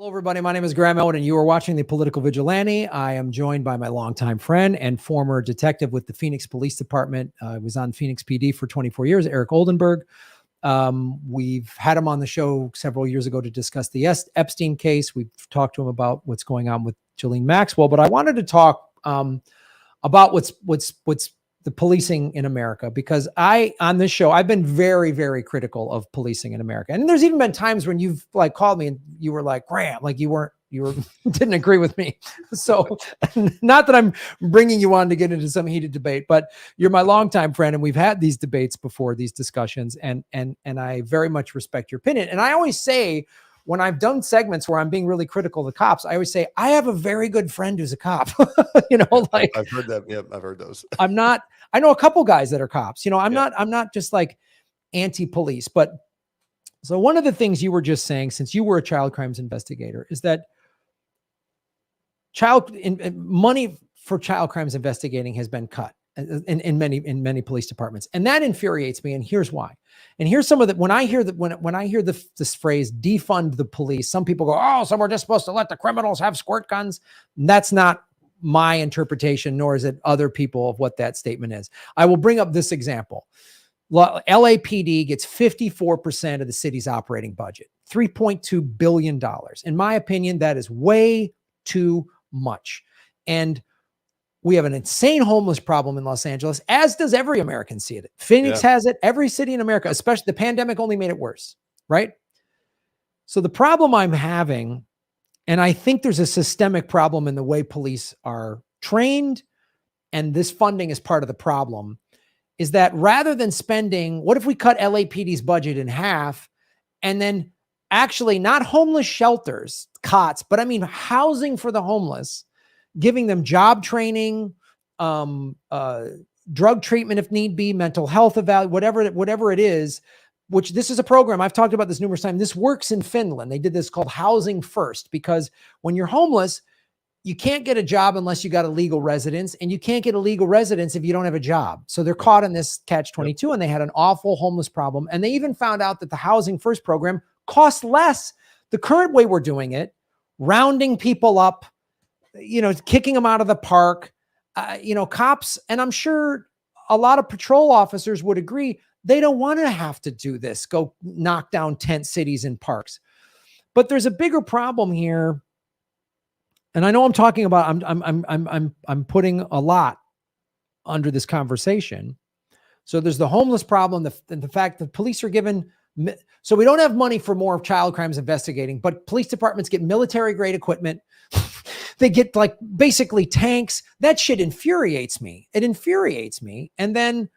Hello, everybody. My name is Graham Elwood, and you are watching The Political Vigilante. I am joined by my longtime friend and former detective with the Phoenix Police Department. I was on Phoenix PD for 24 years, Eric Oldenberg. We've had him on the show several years ago to discuss the Epstein case. We've talked to him about what's going on with Ghislaine Maxwell, but I wanted to talk about what's the policing in America, because on this show, I've been very, very critical of policing in America. And there's even been times when you've called me and you were like, Graham, you didn't agree with me. So not that I'm bringing you on to get into some heated debate, but you're my longtime friend. And we've had these debates before, these discussions, and I very much respect your opinion. And I always say, when I've done segments where I'm being really critical of the cops, I always say, I have a very good friend who's a cop. I've heard that. Yeah, I've heard those. I know a couple guys that are cops. I'm not just like anti-police, but so one of the things you were just saying, since you were a child crimes investigator, is that money for child crimes investigating has been cut in many police departments. And that infuriates me. And here's why. And here's some of the, when I hear this phrase, defund the police, some people go, oh, so we're just supposed to let the criminals have squirt guns. And that's not my interpretation, nor is it other people of what that statement is. I will bring up this example. LAPD gets 54% of the city's operating budget, $3.2 billion. In my opinion, that is way too much. And we have an insane homeless problem in Los Angeles, as does every American see it. Phoenix has it, every city in America, especially the pandemic only made it worse, right? So the problem I'm having, and I think there's a systemic problem in the way police are trained, and this funding is part of the problem, is that rather than spending, what if we cut LAPD's budget in half and then actually not homeless shelters, cots, but I mean housing for the homeless, giving them job training, drug treatment if need be, mental health evaluation, whatever it is, which this is a program, I've talked about this numerous times. This works in Finland. They did this called Housing First, because when you're homeless, you can't get a job unless you got a legal residence, and you can't get a legal residence if you don't have a job. So they're caught in this catch-22, and they had an awful homeless problem. And they even found out that the Housing First program costs less. The current way we're doing it, rounding people up, kicking them out of the park, cops, and I'm sure a lot of patrol officers would agree, they don't want to have to do this, go knock down tent cities and parks. But there's a bigger problem here. And I know I'm talking about, I'm putting a lot under this conversation. So there's the homeless problem, the fact that police are given, so we don't have money for more child crimes investigating, but police departments get military grade equipment. They get basically tanks. That shit infuriates me. It infuriates me. And then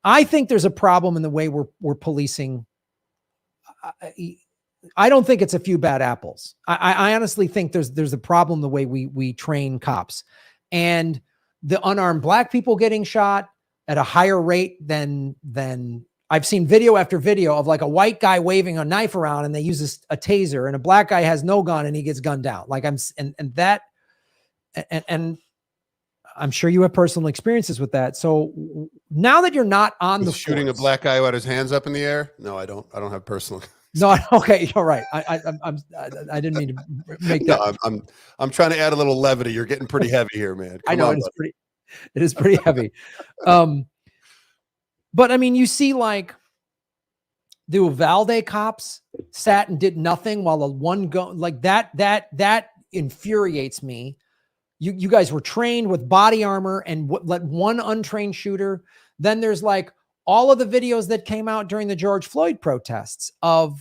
I think there's a problem in the way we're policing. I don't think it's a few bad apples. I honestly think there's a problem the way we train cops, and the unarmed black people getting shot at a higher rate than I've seen video after video of a white guy waving a knife around and they use a taser, and a black guy has no gun and he gets gunned down. And I'm sure you have personal experiences with that. So now that you're not on the shooting force, a black guy who had his hands up in the air. No, I don't have personal. No, okay, you're right. I didn't mean to make that. No, I'm trying to add a little levity. You're getting pretty heavy here, man. I know it is pretty heavy. But I mean, you see, the Uvalde cops sat and did nothing while the one go that infuriates me. You guys were trained with body armor and let one untrained shooter. Then there's all of the videos that came out during the George Floyd protests of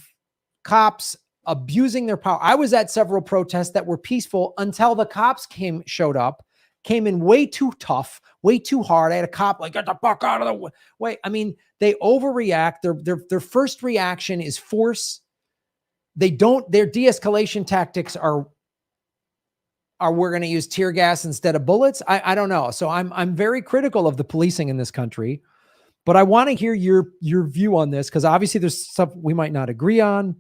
cops abusing their power. I was at several protests that were peaceful until the cops came in way too tough, way too hard. I had a cop get the fuck out of the way. I mean, they overreact. Their first reaction is force. Their de-escalation tactics are we're going to use tear gas instead of bullets. I don't know. So I'm very critical of the policing in this country, but I want to hear your view on this, because obviously there's stuff we might not agree on,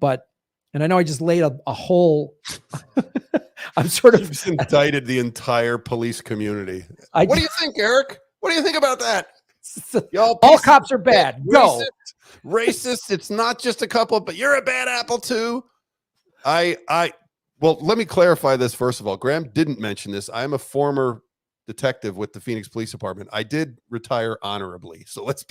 and I know I just laid a whole, I'm sort of just indicted the entire police community. What do you think, Eric? What do you think about that? All cops are bad. Go. Racist. It's not just a couple, but you're a bad apple too. Well, let me clarify this first of all. Graham didn't mention this. I'm a former detective with the Phoenix Police Department. I did retire honorably, so let's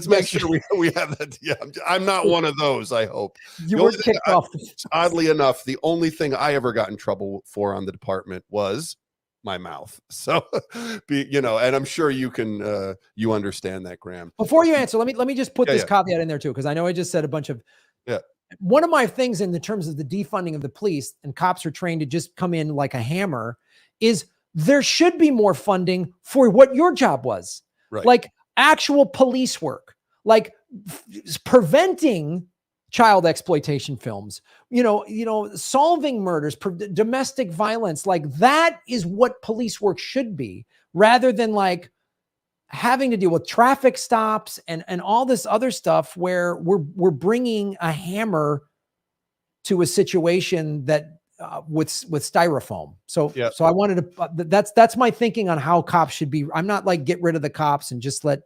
make sure we have that. Yeah, I'm not one of those. I hope you were kicked off. Oddly enough, the only thing I ever got in trouble for on the department was my mouth. So, and I'm sure you can you understand that, Graham. Before you answer, let me just put this caveat in there too, because I know I just said a bunch of. Yeah. One of my things in the terms of the defunding of the police, and cops are trained to just come in like a hammer, is there should be more funding for what your job was, right? Like actual police work, like preventing child exploitation films, solving murders, domestic violence. Like that is what police work should be, rather than like having to deal with traffic stops and all this other stuff where we're bringing a hammer to a situation that with styrofoam. So I wanted to, that's my thinking on how cops should be. I'm not like get rid of the cops and just let,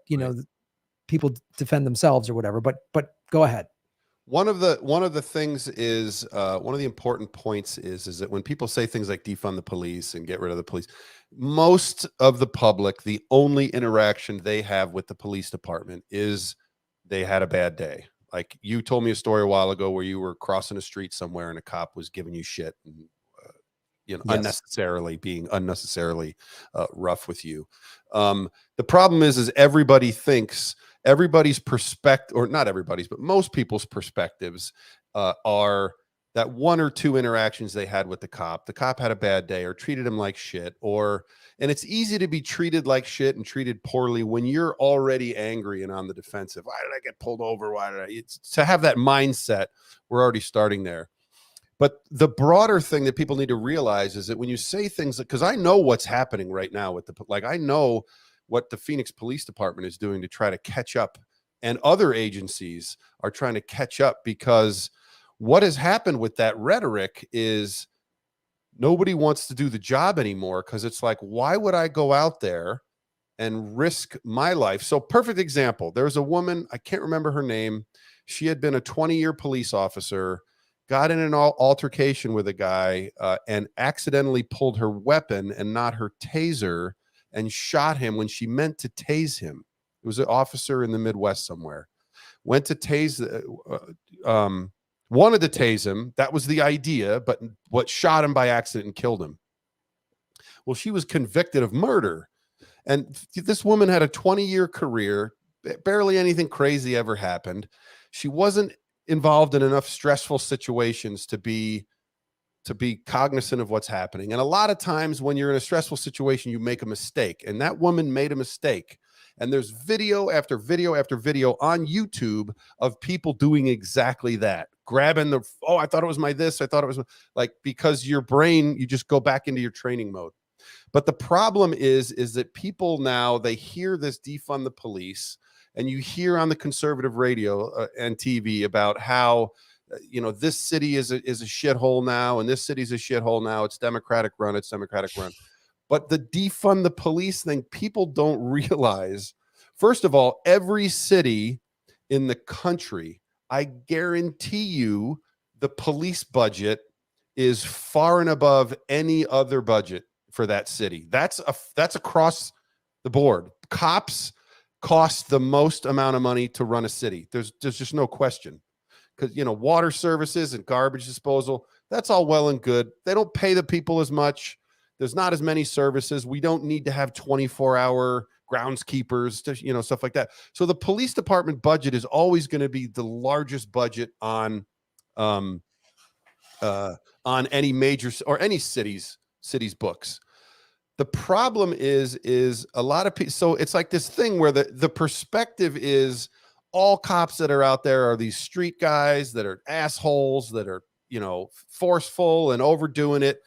people defend themselves or whatever, but go ahead. One of the things is one of the important points is that when people say things like defund the police and get rid of the police, most of the public, the only interaction they have with the police department is they had a bad day. Like you told me a story a while ago where you were crossing a street somewhere and a cop was giving you shit and unnecessarily being unnecessarily rough with you. The problem is everybody thinks everybody's perspective, or not everybody's, but most people's perspectives are that one or two interactions they had with the cop had a bad day or treated him like shit, and it's easy to be treated like shit and treated poorly when you're already angry and on the defensive. Why did I get pulled over? It's to have that mindset. We're already starting there. But the broader thing that people need to realize is that when you say things, because I know what's happening right now with I know what the Phoenix Police Department is doing to try to catch up, and other agencies are trying to catch up, because what has happened with that rhetoric is nobody wants to do the job anymore, because it's like, why would I go out there and risk my life? So perfect example. There's a woman, I can't remember her name. She had been a 20-year police officer, got in an altercation with a guy and accidentally pulled her weapon and not her taser and shot him when she meant to tase him. It was an officer in the Midwest somewhere. Went to tase, wanted to tase him. That was the idea, but what shot him by accident and killed him. Well, she was convicted of murder. And this woman had a 20-year career. Barely anything crazy ever happened. She wasn't involved in enough stressful situations to be cognizant of what's happening. And a lot of times when you're in a stressful situation, you make a mistake. And that woman made a mistake. And there's video after video after video on YouTube of people doing exactly that. Grabbing I thought it was my this. I thought it was like, because your brain, you just go back into your training mode. But the problem is that people now, they hear this defund the police, and you hear on the conservative radio and TV about how, this city is a shithole now, and this city's a shithole now. It's Democratic run. It's Democratic run. But the defund the police thing, people don't realize, first of all, every city in the country, I guarantee you, the police budget is far and above any other budget for that city. That's across the board. Cops cost the most amount of money to run a city. There's just no question. Because, water services and garbage disposal, that's all well and good. They don't pay the people as much. There's not as many services. We don't need to have 24-hour groundskeepers, stuff like that. So the police department budget is always going to be the largest budget on any major or any city's books. The problem is a lot of people. So it's like this thing where the perspective is all cops that are out there are these street guys that are assholes, that are, forceful and overdoing it.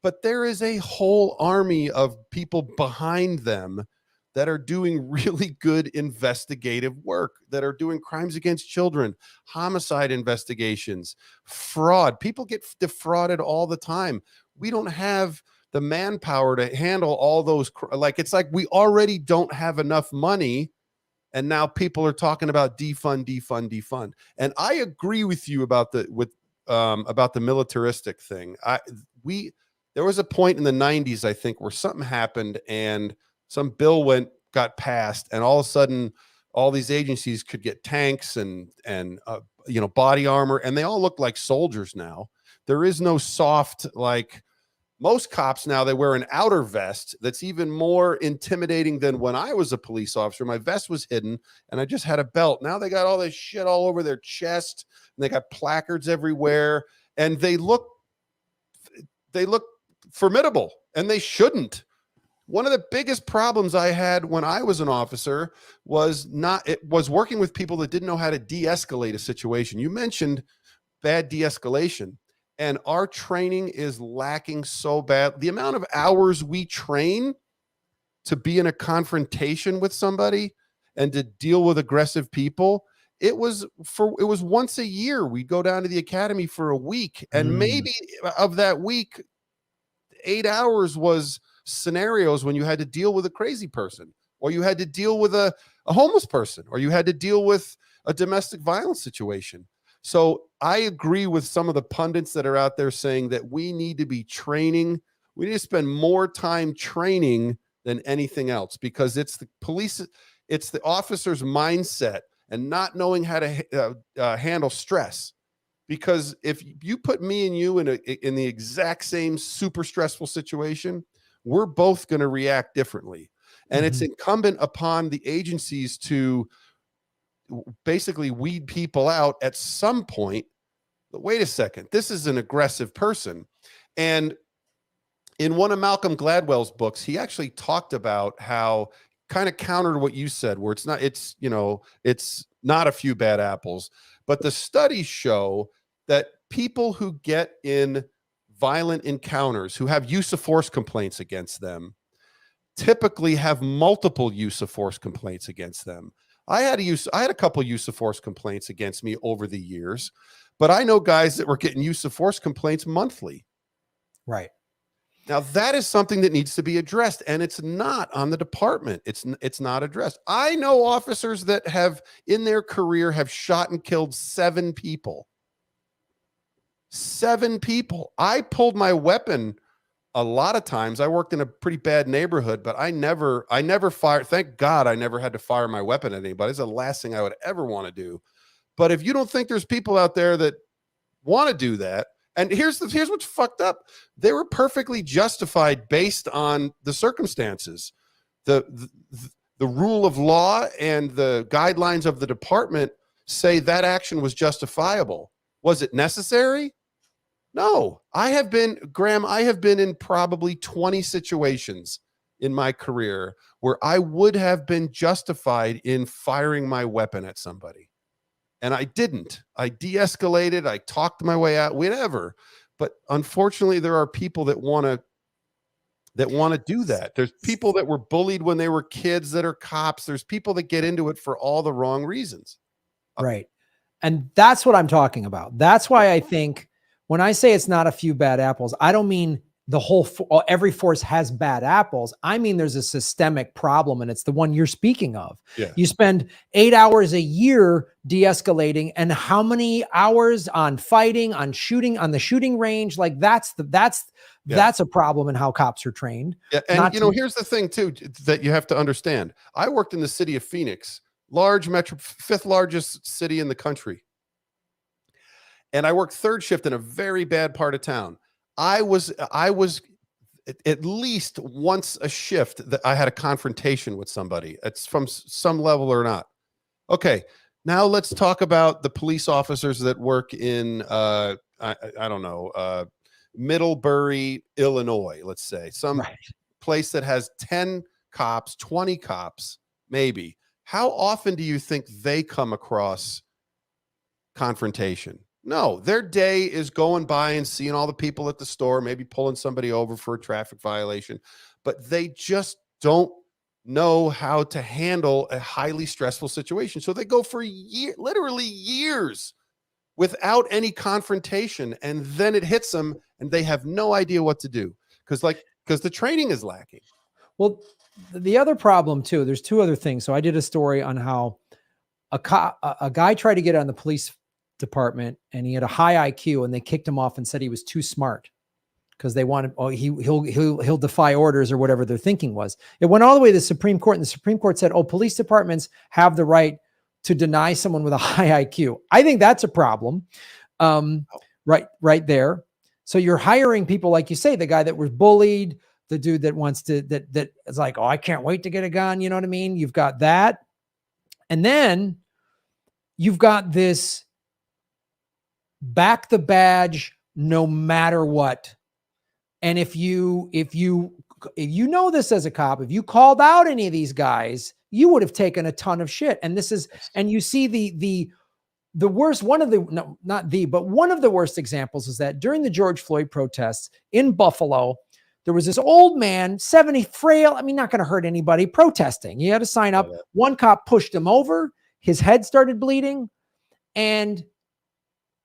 But there is a whole army of people behind them that are doing really good investigative work, that are doing crimes against children, homicide investigations, fraud. People get defrauded all the time. We don't have the manpower to handle all those. It's like we already don't have enough money. And now people are talking about defund. And I agree with you about with about the militaristic thing. There was a point in the 90s, I think, where something happened and some bill got passed, and all of a sudden all these agencies could get tanks and body armor, and they all look like soldiers now. There is no soft, like most cops now, they wear an outer vest that's even more intimidating than when I was a police officer. My vest was hidden and I just had a belt. Now they got all this shit all over their chest and they got placards everywhere, and they look formidable, and they shouldn't. One of the biggest problems I had when I was an officer was working with people that didn't know how to de-escalate a situation. You mentioned bad de-escalation, and our training is lacking so bad. The amount of hours we train to be in a confrontation with somebody and to deal with aggressive people, it was once a year. We'd go down to the academy for a week, and maybe of that week, 8 hours was scenarios when you had to deal with a crazy person, or you had to deal with a homeless person, or you had to deal with a domestic violence situation. So I agree with some of the pundits that are out there saying that we need to be training. We need to spend more time training than anything else, because it's the police, it's the officer's mindset and not knowing how to handle stress. Because if you put me and you in the exact same super stressful situation, we're both going to react differently. And it's incumbent upon the agencies to basically weed people out at some point. But wait a second, this is an aggressive person. And in one of Malcolm Gladwell's books, he actually talked about how, kind of countered what you said, where it's not a few bad apples, but the studies show that people who get in violent encounters, who have use of force complaints against them, typically have multiple use of force complaints against them. I had a couple use of force complaints against me over the years, but I know guys that were getting use of force complaints monthly. Right. Now that is something that needs to be addressed, and it's not on the department. It's not addressed. I know officers that have in their career have shot and killed 7 people. 7 people. I pulled my weapon a lot of times. I worked in a pretty bad neighborhood, but I never fired. Thank God I never had to fire my weapon at anybody. It's the last thing I would ever want to do. But if you don't think there's people out there that want to do that, and here's what's fucked up. They were perfectly justified based on the circumstances. The rule of law and the guidelines of the department say that action was justifiable. Was it necessary? No. Graham, I have been in probably 20 situations in my career where I would have been justified in firing my weapon at somebody. And I didn't. I de-escalated. I talked my way out, whatever. But unfortunately, there are people that want to do that. There's people that were bullied when they were kids that are cops. There's people that get into it for all the wrong reasons. Right. And that's what I'm talking about. That's why I think when I say it's not a few bad apples, I don't mean every force has bad apples. I mean, there's a systemic problem, and it's the one you're speaking of. Yeah. You spend 8 hours a year de-escalating, and how many hours on fighting, on shooting, on the shooting range? Like that's a problem in how cops are trained. Yeah. And here's the thing too, that you have to understand. I worked in the city of Phoenix, large metro, 5th largest city in the country. And I worked 3rd shift in a very bad part of town. I was at least once a shift that I had a confrontation with somebody. It's from some level or not. Okay. Now let's talk about the police officers that work in, I don't know, Middlebury, Illinois, let's say, some place that has 10 cops, 20 cops, maybe. How often do you think they come across confrontation? No, their day is going by and seeing all the people at the store, maybe pulling somebody over for a traffic violation, but they just don't know how to handle a highly stressful situation. So they go for literally years without any confrontation, and then it hits them and they have no idea what to do because the training is lacking. Well, the other problem too, there's 2 other things. So I did a story on how a guy tried to get on the police department, and he had a high IQ, and they kicked him off and said he was too smart because they wanted, oh, he'll defy orders or whatever their thinking was. It went all the way to the Supreme Court, and the Supreme Court said, oh, police departments have the right to deny someone with a high IQ. I think that's a problem. Right there. So you're hiring people, like you say, the guy that was bullied, the dude that wants to, that is like, oh, I can't wait to get a gun. You know what I mean? You've got that. And then you've got this back the badge no matter what. And if you know this as a cop, if you called out any of these guys, you would have taken a ton of shit. And this is, and you see the worst, one of the worst examples is that during the George Floyd protests in Buffalo, there was this old man, 70, frail, I mean, not going to hurt anybody, protesting. He had to sign up. One cop pushed him over. His head started bleeding. And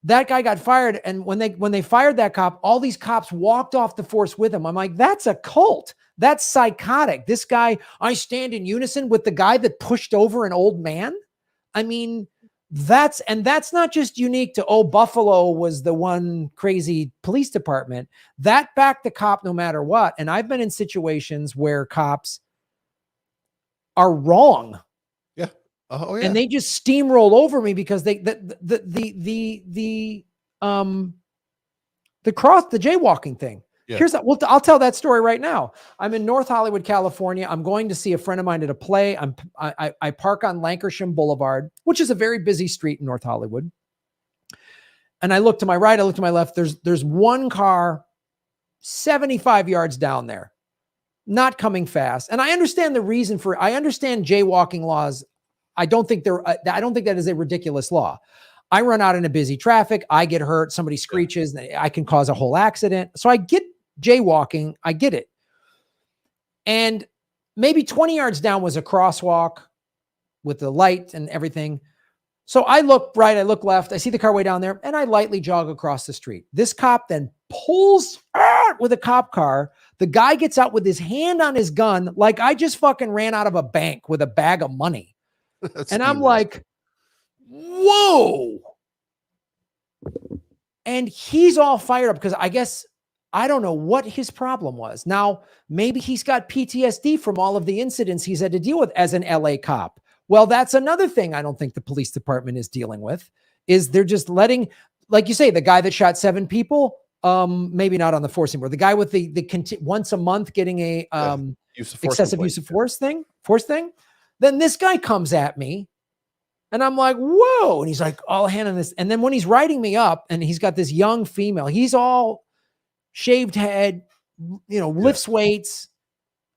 that guy got fired. And when they fired that cop, all these cops walked off the force with him. I'm like, that's a cult. That's psychotic. This guy, I stand in unison with the guy that pushed over an old man. I mean, that's not just unique to, oh, Buffalo was the one crazy police department. That backed the cop no matter what. And I've been in situations where cops are wrong. Yeah. Oh yeah. And they just steamroll over me because the jaywalking thing. Yeah. I'll tell that story right now. I'm in North Hollywood, California. I'm going to see a friend of mine at a play. I park on Lankershim Boulevard, which is a very busy street in North Hollywood. And I look to my right, I look to my left. There's one car 75 yards down there, not coming fast. And I understand the reason for, I understand jaywalking laws. I don't think that is a ridiculous law. I run out in a busy traffic. I get hurt. Somebody screeches. I can cause a whole accident. So I get jaywalking. I get it. And maybe 20 yards down was a crosswalk with the light and everything. So I look right, I look left. I see the car way down there, and I lightly jog across the street. This cop then pulls with a cop car. The guy gets out with his hand on his gun like I just fucking ran out of a bank with a bag of money. And I'm like, whoa. And he's all fired up because I don't know what his problem was. Now, maybe he's got PTSD from all of the incidents he's had to deal with as an LA cop. Well, that's another thing I don't think the police department is dealing with, is they're just letting, like you say, the guy that shot 7 people, maybe not on the forcing board, the guy with the once a month getting a excessive use of force thing. Then this guy comes at me and I'm like, whoa. And he's like, all hand on this. And then when he's writing me up and he's got this young female, he's all shaved head, lifts weights.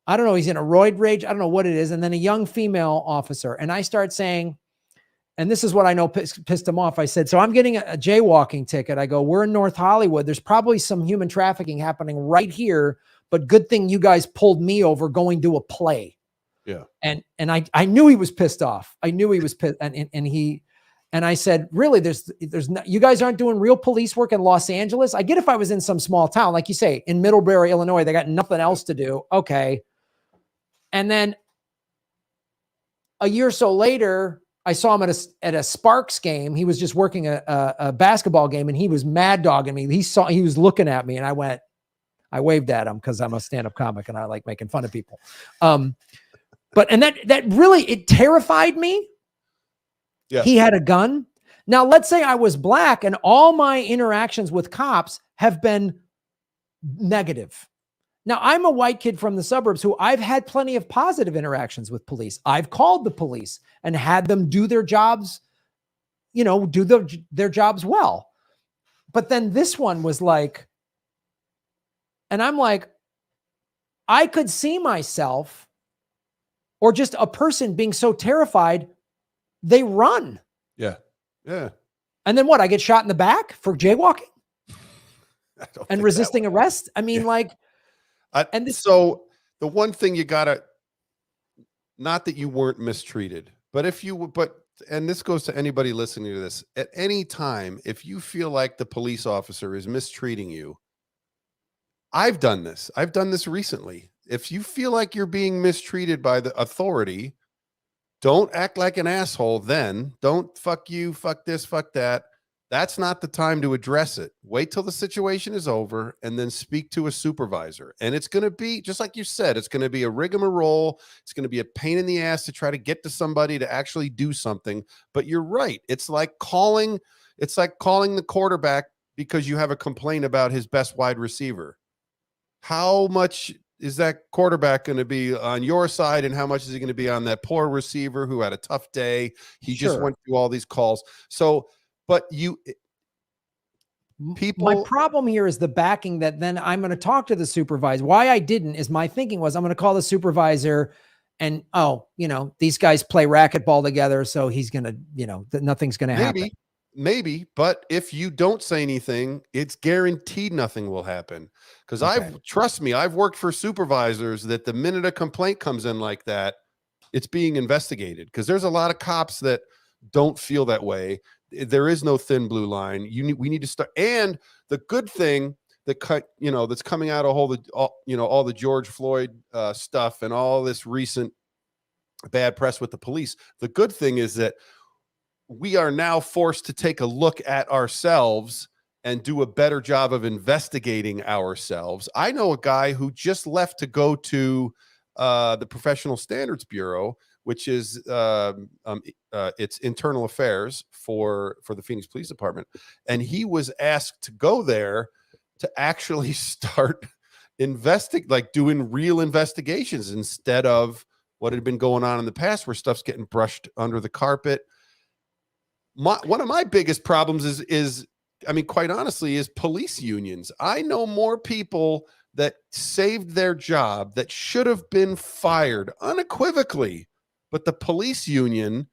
I don't know. He's in a roid rage. I don't know what it is. And then a young female officer. And I start saying, and this is what I know pissed him off. I said, so I'm getting a jaywalking ticket. I go, we're in North Hollywood. There's probably some human trafficking happening right here, but good thing you guys pulled me over going to a play. Yeah. And I knew he was pissed off. I knew he was pissed. And I said, really, there's no, you guys aren't doing real police work in Los Angeles. I get if I was in some small town, like you say, in Middlebury, Illinois, they got nothing else to do. Okay. And then a year or so later, I saw him at a Sparks game. He was just working a basketball game and he was mad dogging me. He was looking at me and I waved at him because I'm a stand-up comic and I like making fun of people. But that really, it terrified me. Yeah. He had a gun. Now, let's say I was black and all my interactions with cops have been negative. Now, I'm a white kid from the suburbs who I've had plenty of positive interactions with police. I've called the police and had them do their jobs, their jobs well. But then this one was like, and I'm like, I could see myself or just a person being so terrified, they run. Yeah. Yeah. And then what? I get shot in the back for jaywalking and resisting arrest. I mean, so the one thing you gotta, not that you weren't mistreated, but and this goes to anybody listening to this, at any time, if you feel like the police officer is mistreating you, I've done this recently. If you feel like you're being mistreated by the authority, don't act like an asshole then. Don't fuck you, fuck this, fuck that. That's not the time to address it. Wait till the situation is over and then speak to a supervisor. And it's going to be, just like you said, it's going to be a rigmarole. It's going to be a pain in the ass to try to get to somebody to actually do something. But you're right. It's like calling the quarterback because you have a complaint about his best wide receiver. How much is that quarterback going to be on your side, and how much is he going to be on that poor receiver who had a tough day? He just went through all these calls. So, but my problem here is the backing that then I'm going to talk to the supervisor. Why I didn't is my thinking was I'm going to call the supervisor and, oh, you know, these guys play racquetball together. So he's going to, you know, nothing's going to happen. Maybe, but if you don't say anything, it's guaranteed nothing will happen. Because trust me, I've worked for supervisors that the minute a complaint comes in like that, it's being investigated. Because there's a lot of cops that don't feel that way. There is no thin blue line. We need to start. And the good thing that that's coming out of all the George Floyd stuff and all this recent bad press with the police. The good thing is that we are now forced to take a look at ourselves and do a better job of investigating ourselves. I know a guy who just left to go to the Professional Standards Bureau, which is it's internal affairs for the Phoenix Police Department. And he was asked to go there to actually start doing real investigations instead of what had been going on in the past where stuff's getting brushed under the carpet. One of my biggest problems is, I mean, quite honestly, is police unions. I know more people that saved their job that should have been fired unequivocally, but the police union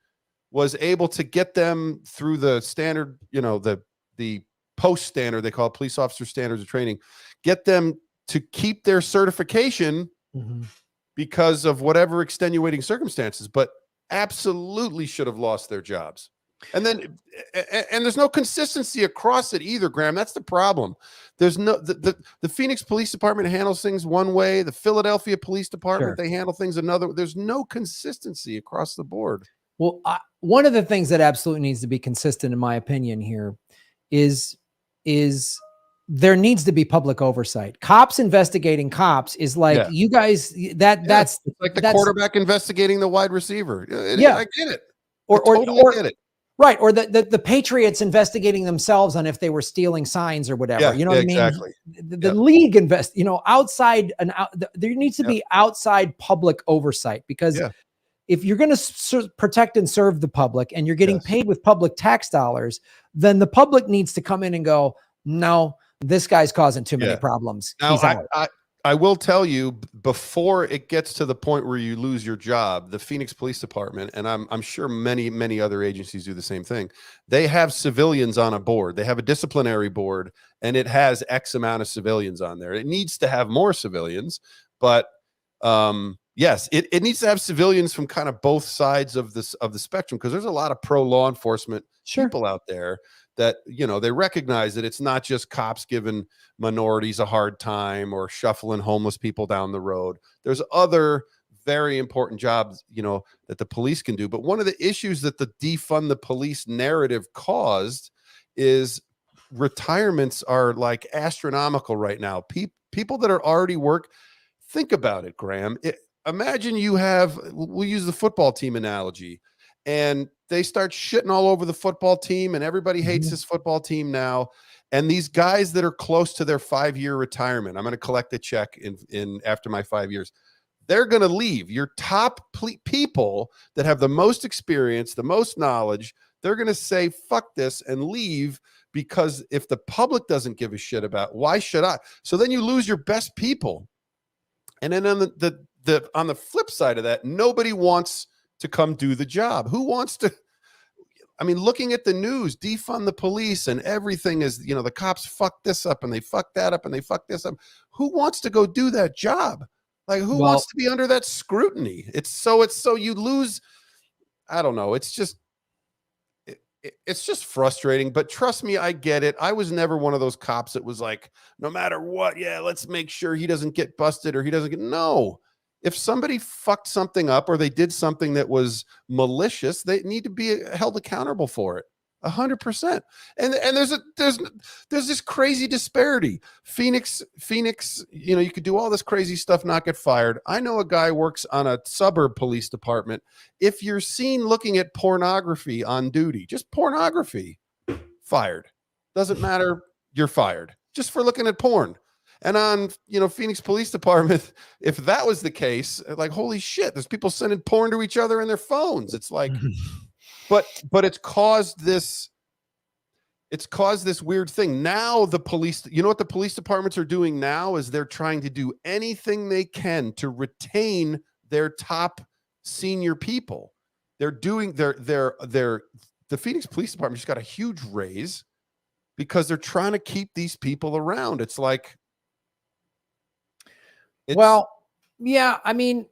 was able to get them through the standard, the post standard, they call it police officer standards of training, get them to keep their certification because of whatever extenuating circumstances, but absolutely should have lost their jobs. And there's no consistency across it either, Graham. That's the problem. There's no, the Phoenix Police Department handles things one way. The Philadelphia Police Department, they handle things another. There's no consistency across the board. Well, one of the things that absolutely needs to be consistent, in my opinion, here is there needs to be public oversight. Cops investigating cops is like, you guys, that's it's like the quarterback investigating the wide receiver. I get it. Or get it. Right. Or the Patriots investigating themselves on if they were stealing signs or whatever. You know what I mean? Exactly. The league outside there needs to be outside public oversight, because if you're going to protect and serve the public and you're getting paid with public tax dollars, then the public needs to come in and go, no, this guy's causing too many problems. Now, I will tell you, before it gets to the point where you lose your job, the Phoenix Police Department, and I'm sure many other agencies do the same thing. They have civilians on a board. They have a disciplinary board, and it has X amount of civilians on there. It needs to have more civilians, but yes, it needs to have civilians from kind of both sides of the spectrum, because there's a lot of pro law enforcement people out there that, they recognize that it's not just cops giving minorities a hard time or shuffling homeless people down the road. There's other very important jobs, that the police can do. But one of the issues that the defund the police narrative caused is retirements are like astronomical right now. People that are already think about it, Graham. Imagine we'll use the football team analogy, and they start shitting all over the football team, and everybody hates this football team now. And these guys that are close to their 5-year retirement, I'm going to collect a check in after my 5 years. They're going to leave. Your top people that have the most experience, the most knowledge, they're going to say, fuck this, and leave, because if the public doesn't give a shit about, why should I? So then you lose your best people. And then on on the flip side of that, nobody wants to come do the job. Who wants to? I mean, looking at the news, defund the police and everything is, the cops fucked this up and they fucked that up and they fucked this up. Who wants to go do that job? Like, who wants to be under that scrutiny? It's so you lose. I don't know. It's just frustrating, but trust me, I get it. I was never one of those cops that was like, no matter what, let's make sure he doesn't get busted or he doesn't get, no. If somebody fucked something up or they did something that was malicious, they need to be held accountable for it. 100%. And there's this crazy disparity. Phoenix, you know, you could do all this crazy stuff, not get fired. I know a guy works on a suburb police department. If you're seen looking at pornography on duty, just pornography, fired. Doesn't matter. You're fired just for looking at porn. And on, you know, Phoenix Police Department, if that was the case, like, holy shit, there's people sending porn to each other in their phones. It's like, but it's caused this weird thing. Now the police, you know what the police departments are doing now is they're trying to do anything they can to retain their top senior people. They're doing the Phoenix Police Department just got a huge raise because they're trying to keep these people around. It's like, well, yeah, I mean,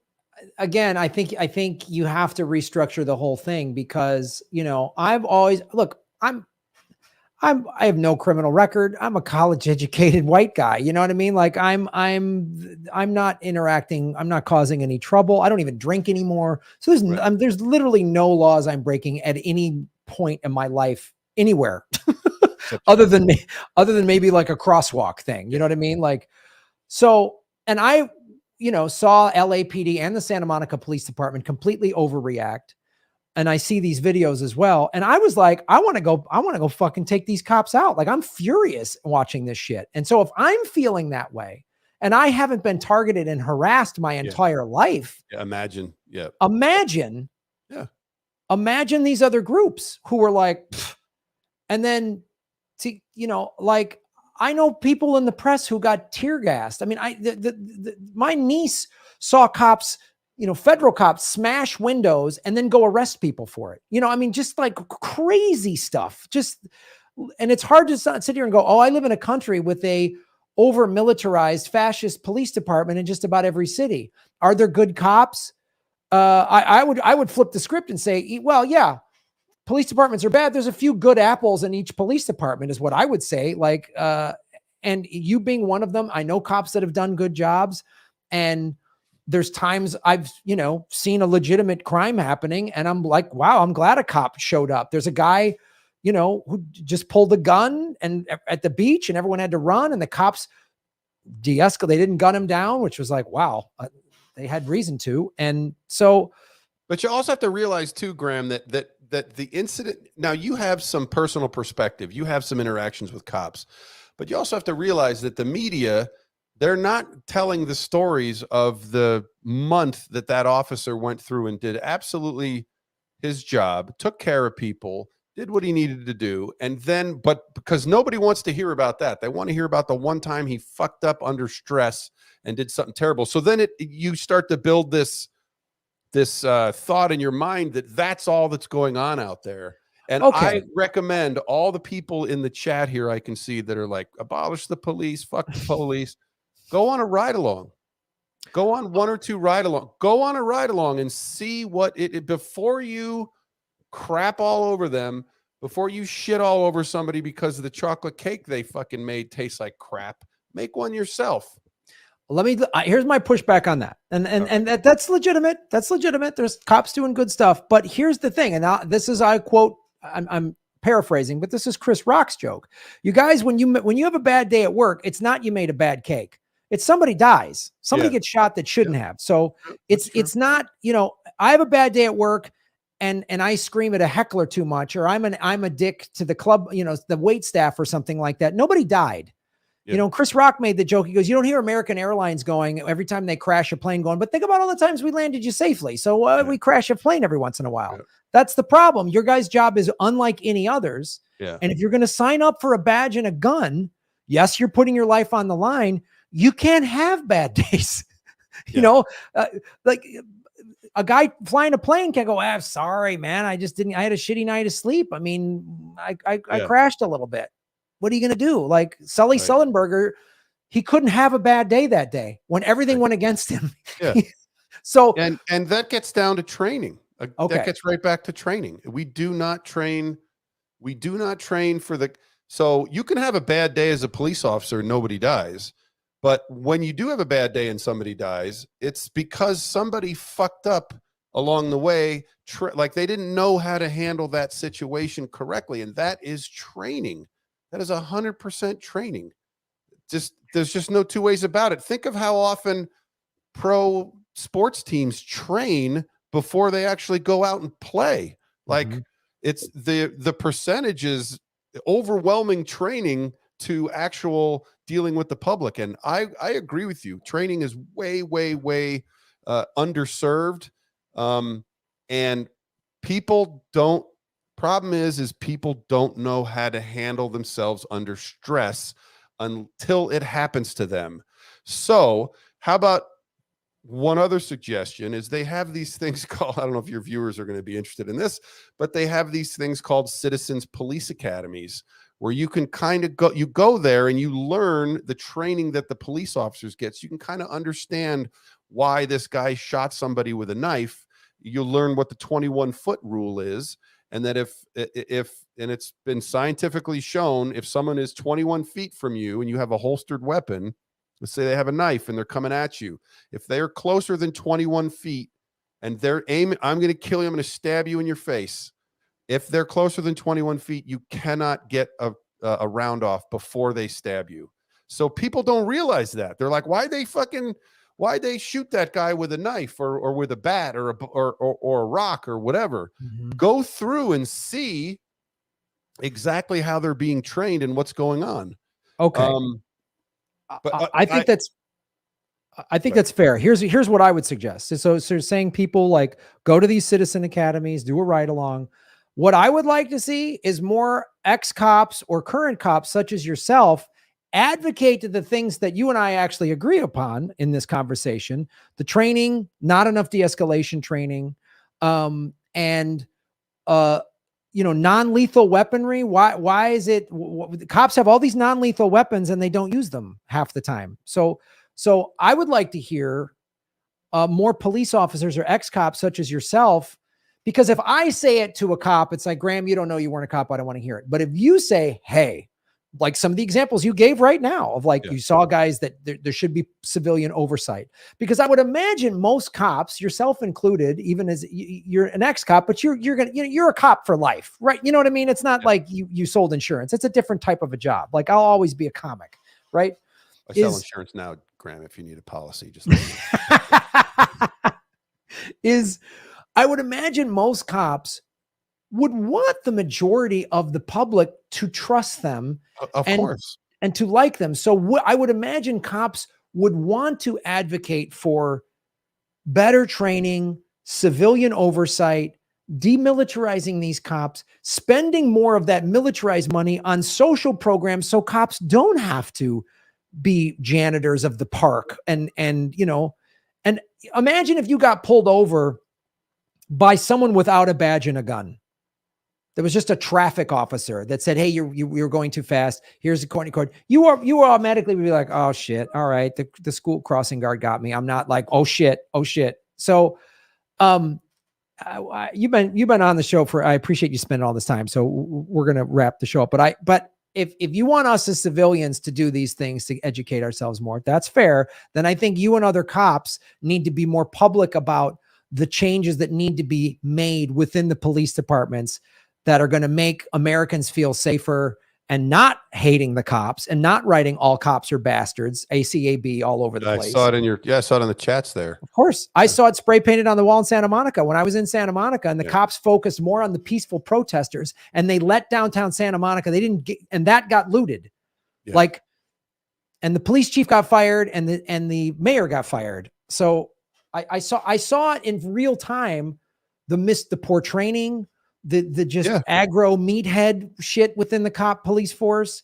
again, I think you have to restructure the whole thing because, you know, I've always, look, I have no criminal record. I'm a college educated white guy. You know what I mean? Like I'm not interacting. I'm not causing any trouble. I don't even drink anymore. So there's literally no laws I'm breaking at any point in my life anywhere other than maybe like a crosswalk thing. You know what I mean? Like, so, and I, you know, saw LAPD and the Santa Monica Police Department completely overreact. And I see these videos as well. And I was like, I want to go fucking take these cops out. Like, I'm furious watching this shit. And so if I'm feeling that way and I haven't been targeted and harassed my entire life, imagine these other groups who were like, pfft. And then, you know, like, I know people in the press who got tear gassed. I mean, my niece saw cops, you know, federal cops smash windows and then go arrest people for it. You know, I mean, just like crazy stuff. And it's hard to sit here and go, oh, I live in a country with a over militarized fascist police department in just about every city. Are there good cops? I would flip the script and say, well, yeah, police departments are bad. There's a few good apples in each police department is what I would say. Like, and you being one of them, I know cops that have done good jobs, and there's times I've, you know, seen a legitimate crime happening and I'm like, wow, I'm glad a cop showed up. There's a guy, you know, who just pulled a gun and at the beach and everyone had to run and the cops de-escalated. They didn't gun him down, which was like, wow, they had reason to. And so, but you also have to realize too, Graham, that the incident, now you have some personal perspective, you have some interactions with cops, but you also have to realize that the media, they're not telling the stories of the month that officer went through and did absolutely his job, took care of people, did what he needed to do. And then, but because nobody wants to hear about that, they want to hear about the one time he fucked up under stress and did something terrible. So then you start to build this thought in your mind that that's all that's going on out there. And I recommend all the people in the chat here I can see that are like, abolish the police, fuck the police. Go on a ride along. Go on one or two ride along. Go on a ride along and see what it before you crap all over them, before you shit all over somebody because of the chocolate cake they fucking made tastes like crap. Make one yourself. Here's my pushback on that. And that's legitimate. That's legitimate. There's cops doing good stuff. But here's the thing. And this is, I quote, I'm paraphrasing, but this is Chris Rock's joke. You guys, when you have a bad day at work, it's not you made a bad cake. It's somebody dies. Somebody gets shot that shouldn't have. So it's not, you know, I have a bad day at work and I scream at a heckler too much, or I'm a dick to the club, you know, the wait staff or something like that. Nobody died. Yeah. You know, Chris Rock made the joke. He goes, you don't hear American Airlines going every time they crash a plane going, but think about all the times we landed you safely. So we crash a plane every once in a while. Yeah. That's the problem. Your guys' job is unlike any others. Yeah. And if you're going to sign up for a badge and a gun, yes, you're putting your life on the line. You can't have bad days. You know, like a guy flying a plane can't go, sorry, man. I had a shitty night of sleep. I mean, I crashed a little bit. What are you going to do? Like Sully Sullenberger, he couldn't have a bad day that day when everything went against him. Yeah. So, and that gets down to training. That gets right back to training. We do not train for so you can have a bad day as a police officer and nobody dies. But when you do have a bad day and somebody dies, it's because somebody fucked up along the way, like they didn't know how to handle that situation correctly. And that is training. That is 100% training. There's just no two ways about it. Think of how often pro sports teams train before they actually go out and play. Like it's the percentage is overwhelming training to actual dealing with the public. And I agree with you. Training is way, way, way underserved. And problem is people don't know how to handle themselves under stress until it happens to them. So how about one other suggestion is they have these things called, I don't know if your viewers are going to be interested in this, but they have these things called citizens police academies, where you can kind of go there and you learn the training that the police officers get. So you can kind of understand why this guy shot somebody with a knife. You learn what the 21-foot rule is. And that and it's been scientifically shown, if someone is 21 feet from you and you have a holstered weapon, let's say they have a knife and they're coming at you, if they're closer than 21 feet and they're aiming, I'm going to kill you, I'm going to stab you in your face. If they're closer than 21 feet, you cannot get a round off before they stab you. So people don't realize that. They're like, why'd they shoot that guy with a knife or with a bat or a rock or whatever? Go through and see exactly how they're being trained and what's going on. Okay. But I think that's fair. Here's what I would suggest. So saying people like go to these citizen academies, do a ride along. What I would like to see is more ex-cops or current cops such as yourself advocate to the things that you and I actually agree upon in this conversation. The training, not enough de-escalation training, and non-lethal weaponry. Why is it cops have all these non-lethal weapons and they don't use them half the time? So I would like to hear more police officers or ex-cops such as yourself, because if I say it to a cop, it's like, Graham, you don't know, you weren't a cop, I don't want to hear it. But if you say, hey, like some of the examples you gave right now of like, you saw guys that there should be civilian oversight, because I would imagine most cops, yourself included, even as you're an ex-cop, but you're a cop for life, right? You know what I mean? It's not like you sold insurance. It's a different type of a job. Like I'll always be a comic, right? I sell insurance now, Graham, if you need a policy, just I would imagine most cops would want the majority of the public to trust them, of course, and to like them. So I would imagine cops would want to advocate for better training, civilian oversight, demilitarizing these cops, spending more of that militarized money on social programs so cops don't have to be janitors of the park. And imagine if you got pulled over by someone without a badge and a gun. There was just a traffic officer that said, hey, you're going too fast. Here's the court code. You automatically would be like, oh shit. All right. The school crossing guard got me. I'm not like, oh shit. So, you've been on the show I appreciate you spending all this time. So we're going to wrap the show up, but if you want us as civilians to do these things to educate ourselves more, that's fair. Then I think you and other cops need to be more public about the changes that need to be made within the police departments that are going to make Americans feel safer and not hating the cops and not writing all cops are bastards, ACAB all over the place. I saw it I saw it in the chats there. Of course. I saw it spray painted on the wall in Santa Monica when I was in Santa Monica, and the cops focused more on the peaceful protesters and they let downtown Santa Monica. And that got looted. Yeah. And the police chief got fired and the mayor got fired. So I saw it in real time, the poor training, the aggro meathead shit within the police force.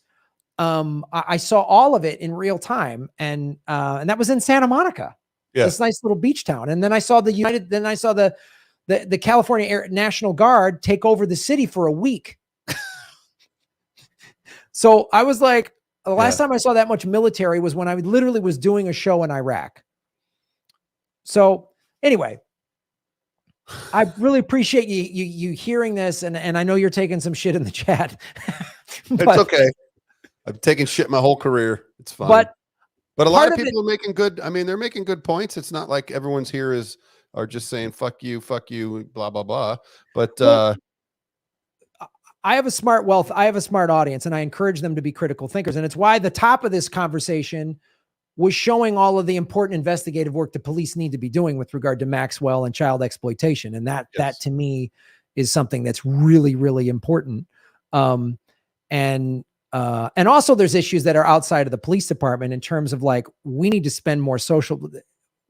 I saw all of it in real time, and that was in Santa Monica, this nice little beach town. And then I saw the California National Guard take over the city for a week. So I was like, the last time I saw that much military was when I literally was doing a show in Iraq. So anyway, I really appreciate you hearing this, and I know you're taking some shit in the chat. It's okay. I've taken shit my whole career. It's fine. But a lot of people are making good. I mean, they're making good points. It's not like everyone's here is are just saying fuck you, blah blah blah. But well, I have a smart audience, and I encourage them to be critical thinkers. And it's why the top of this conversation was showing all of the important investigative work the police need to be doing with regard to Maxwell and child exploitation. And that to me is something that's really, really important. And also there's issues that are outside of the police department in terms of like, we need to spend more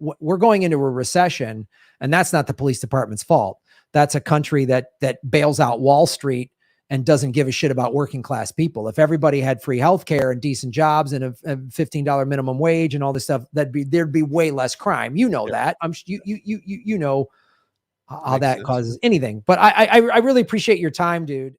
we're going into a recession, and that's not the police department's fault. That's a country that bails out Wall Street and doesn't give a shit about working class people. If everybody had free healthcare and decent jobs and a $15 minimum wage and all this stuff, there'd be way less crime. You know that. You know how that causes anything. But I really appreciate your time, dude.